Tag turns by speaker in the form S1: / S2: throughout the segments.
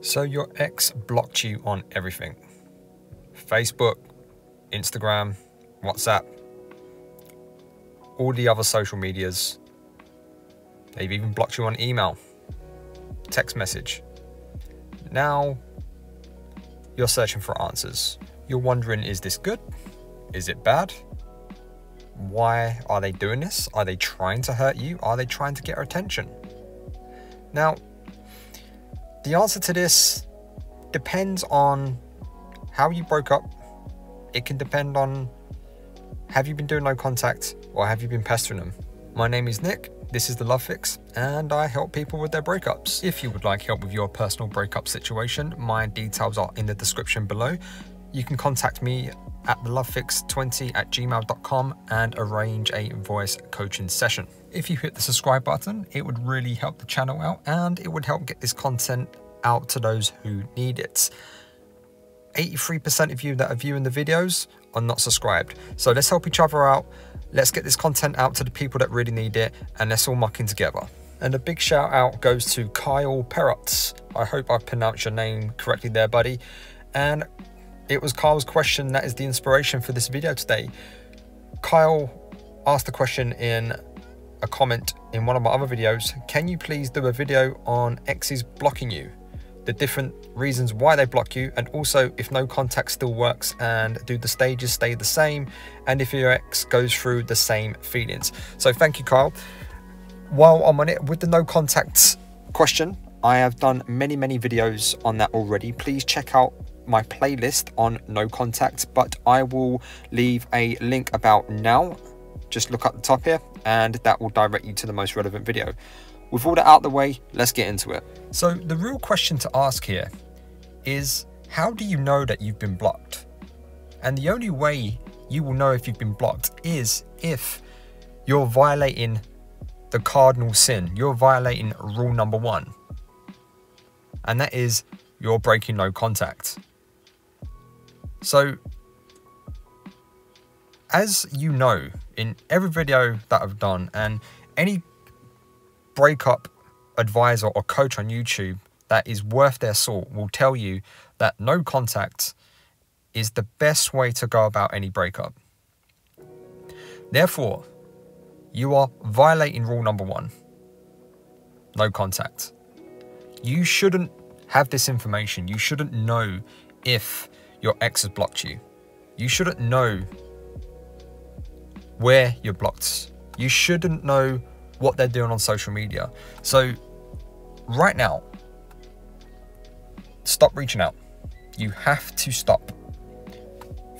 S1: So your ex blocked you on everything. Facebook, Instagram, WhatsApp, all the other social medias. They've even blocked you on email, text message. Now you're searching for answers. You're wondering, is this good? Is it bad? Why are they doing this? Are they trying to hurt you? Are they trying to get your attention? Now, the answer to this depends on how you broke up. It can depend on, have you been doing no contact or have you been pestering them? My name is Nick, this is The Love Fix, and I help people with their breakups. If you would like help with your personal breakup situation, my details are in the description below. You can contact me at thelovefix20@gmail.com and arrange a voice coaching session. If you hit the subscribe button, it would really help the channel out and it would help get this content out to those who need it. 83% of you that are viewing the videos are not subscribed. So let's help each other out. Let's get this content out to the people that really need it and let's all muck in together. And a big shout out goes to Kyle Perrotts. I hope I pronounced your name correctly there, buddy. And it was Kyle's question that is the inspiration for this video today. Kyle asked the question in a comment in one of my other videos, can you please do a video on exes blocking you? The different reasons why they block you, and also if no contact still works, and do the stages stay the same, and if your ex goes through the same feelings. So thank you, Kyle. While I'm on it, with the no contact question, I have done many videos on that already. Please check out my playlist on no contact, but I will leave a link about now. Just look at the top here and that will direct you to the most relevant video. With all that out the way, let's get into it. So the real question to ask here is, how do you know that you've been blocked? And the only way you will know if you've been blocked is if you're violating the cardinal sin. You're violating rule number 1. And that is you're breaking no contact. So, as you know, in every video that I've done, and any breakup advisor or coach on YouTube that is worth their salt will tell you that no contact is the best way to go about any breakup. Therefore, you are violating rule number 1, no contact. You shouldn't have this information. You shouldn't know if your ex has blocked you. You shouldn't know where you're blocked. You shouldn't know what they're doing on social media. So right now, stop reaching out. You have to stop.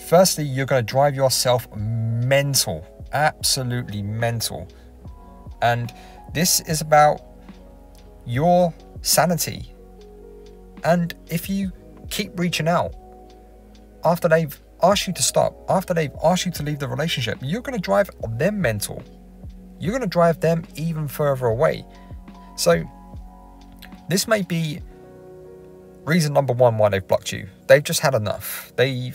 S1: Firstly, you're going to drive yourself mental, absolutely mental. And this is about your sanity. And if you keep reaching out after they've asked you to stop, after they've asked you to leave the relationship, you're going to drive them mental. You're going to drive them even further away. So this may be reason number 1 why they've blocked you. They've just had enough. They're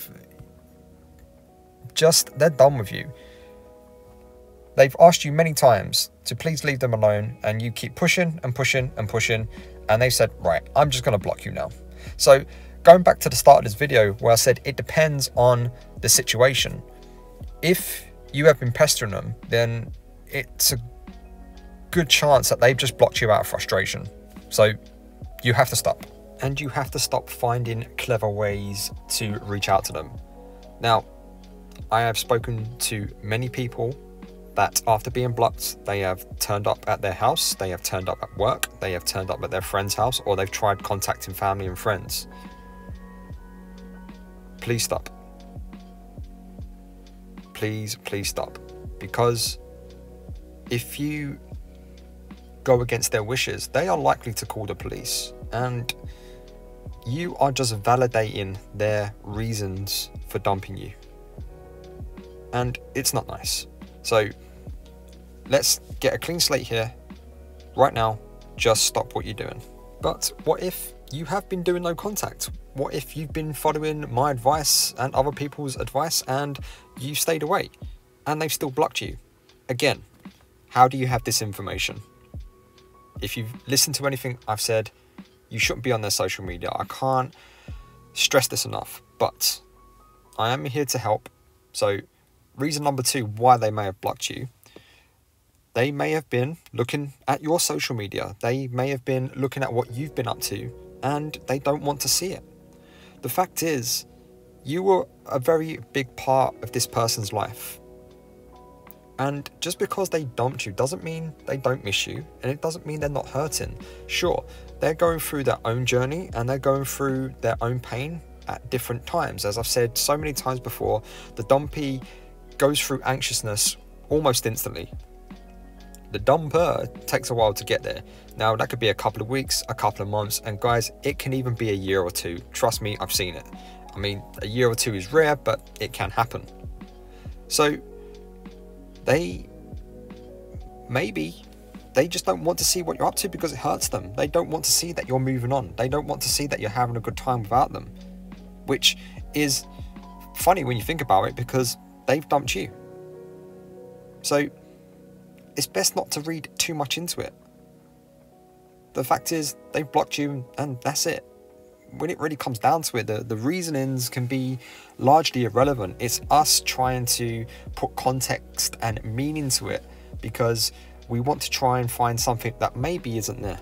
S1: done with you. They've asked you many times to please leave them alone, and you keep pushing and pushing and pushing, and they said, right, I'm just going to block you now. So going back to the start of this video where I said it depends on the situation. If you have been pestering them, then it's a good chance that they've just blocked you out of frustration. So you have to stop. And you have to stop finding clever ways to reach out to them. Now, I have spoken to many people that after being blocked, they have turned up at their house, they have turned up at work, they have turned up at their friend's house, or they've tried contacting family and friends. Please stop. Please stop. Because if you go against their wishes, they are likely to call the police, and you are just validating their reasons for dumping you. And it's not nice. So let's get a clean slate here. Right now, just stop what you're doing. But what if you have been doing no contact? What if you've been following my advice and other people's advice and you stayed away and they've still blocked you? Again, how do you have this information? If you've listened to anything I've said, You shouldn't be on their social media. I can't stress this enough, but I am here to help. So reason number 2 why they may have blocked you. They may have been looking at your social media. They may have been looking at what you've been up to, and they don't want to see it. The fact is, you were a very big part of this person's life. And just because they dumped you doesn't mean they don't miss you, and it doesn't mean they're not hurting. Sure, they're going through their own journey and they're going through their own pain at different times. As I've said so many times before, the Dumpee goes through anxiousness almost instantly. The dumper takes a while to get there. Now, that could be a couple of weeks, a couple of months, and guys, it can even be a year or 2. Trust me, I've seen it. I mean, a year or 2 is rare, but it can happen. So maybe they just don't want to see what you're up to because it hurts them. They don't want to see that you're moving on. They don't want to see that you're having a good time without them, which is funny when you think about it because they've dumped you. So it's best not to read too much into it. The fact is, they've blocked you and that's it. When it really comes down to it, the reasonings can be largely irrelevant. It's us trying to put context and meaning to it because we want to try and find something that maybe isn't there.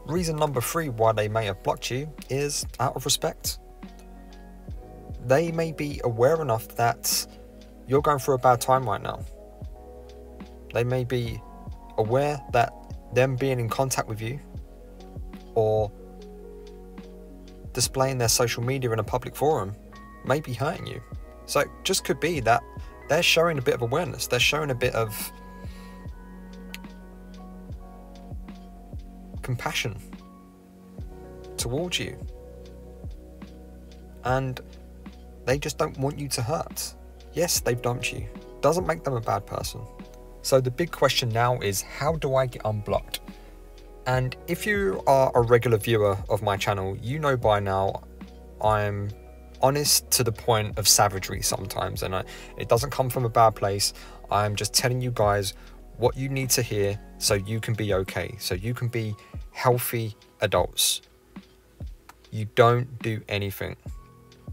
S1: Reason number 3 why they may have blocked you is out of respect. They may be aware enough that you're going through a bad time right now. They may be aware that them being in contact with you or displaying their social media in a public forum may be hurting you. So it just could be that they're showing a bit of awareness. They're showing a bit of compassion towards you. And they just don't want you to hurt. Yes, they've dumped you. Doesn't make them a bad person. So the big question now is, how do I get unblocked? And if you are a regular viewer of my channel, you know by now I'm honest to the point of savagery sometimes, and it doesn't come from a bad place. I'm just telling you guys what you need to hear so you can be okay, so you can be healthy adults. You don't do anything.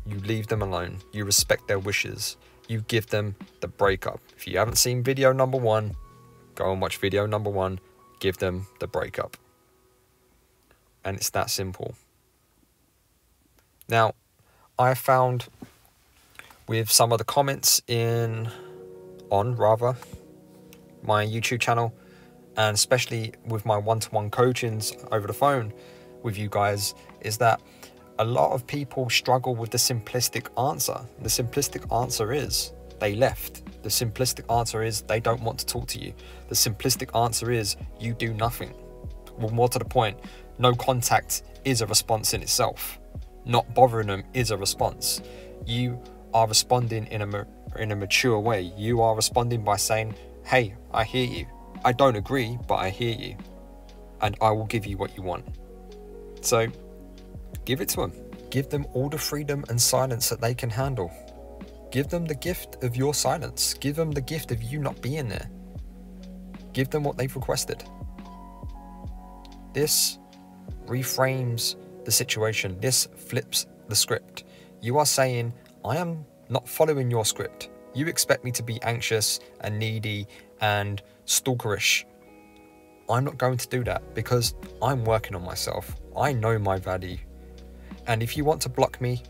S1: You leave them alone. You respect their wishes. You give them the breakup. If you haven't seen video number 1, go and watch video number 1. Give them the breakup. And it's that simple. Now, I found with some of the comments on my YouTube channel, and especially with my one-to-one coachings over the phone with you guys, is that a lot of people struggle with the simplistic answer. The simplistic answer is they left. The simplistic answer is they don't want to talk to you. The simplistic answer is you do nothing. Well, more to the point, no contact is a response in itself. Not bothering them is a response. You are responding in a mature way. You are responding by saying, hey, I hear you. I don't agree, but I hear you. And I will give you what you want. So give it to them. Give them all the freedom and silence that they can handle. Give them the gift of your silence. Give them the gift of you not being there. Give them what they've requested. This reframes the situation. This flips the script. You are saying, I am not following your script. You expect me to be anxious and needy and stalkerish. I'm not going to do that because I'm working on myself. I know my value. And if you want to block me,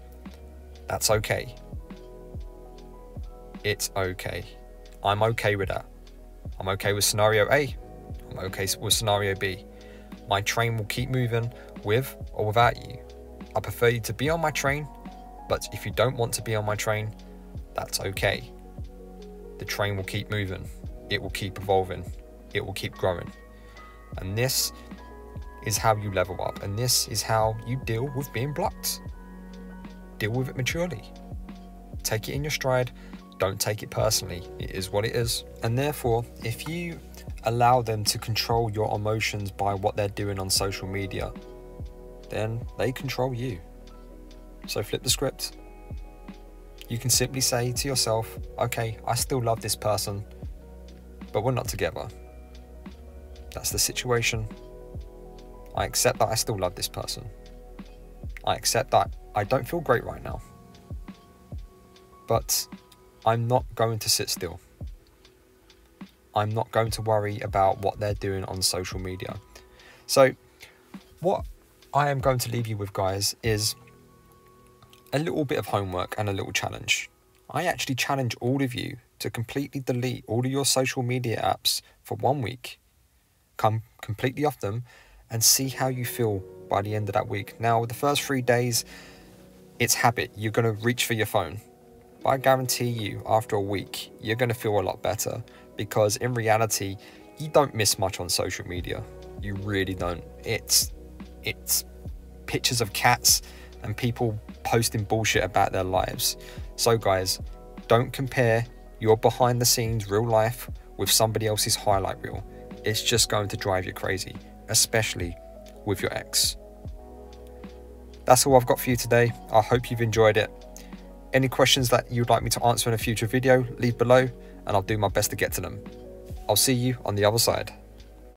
S1: that's okay. It's okay. I'm okay with that. I'm okay with scenario A. I'm okay with scenario B. My train will keep moving with or without you. I prefer you to be on my train, but if you don't want to be on my train, that's okay. The train will keep moving. It will keep evolving. It will keep growing. And this is how you level up, and this is how you deal with being blocked. Deal with it maturely. Take it in your stride. Don't take it personally. It is what it is. And therefore, if you allow them to control your emotions by what they're doing on social media, then they control you. So flip the script. You can simply say to yourself, okay, I still love this person, but we're not together. That's the situation. I accept that I still love this person. I accept that I don't feel great right now. But I'm not going to sit still. I'm not going to worry about what they're doing on social media. So what I am going to leave you with, guys, is a little bit of homework and a little challenge. I actually challenge all of you to completely delete all of your social media apps for 1 week. Come completely off them and see how you feel by the end of that week. Now, the first 3 days, it's habit. You're going to reach for your phone. But I guarantee you, after a week, you're going to feel a lot better, because in reality, you don't miss much on social media. You really don't. It's pictures of cats and people posting bullshit about their lives. So guys, don't compare your behind the scenes real life with somebody else's highlight reel. It's just going to drive you crazy, especially with your ex. That's all I've got for you today. I hope you've enjoyed it. Any questions that you'd like me to answer in a future video, leave below and I'll do my best to get to them. I'll see you on the other side.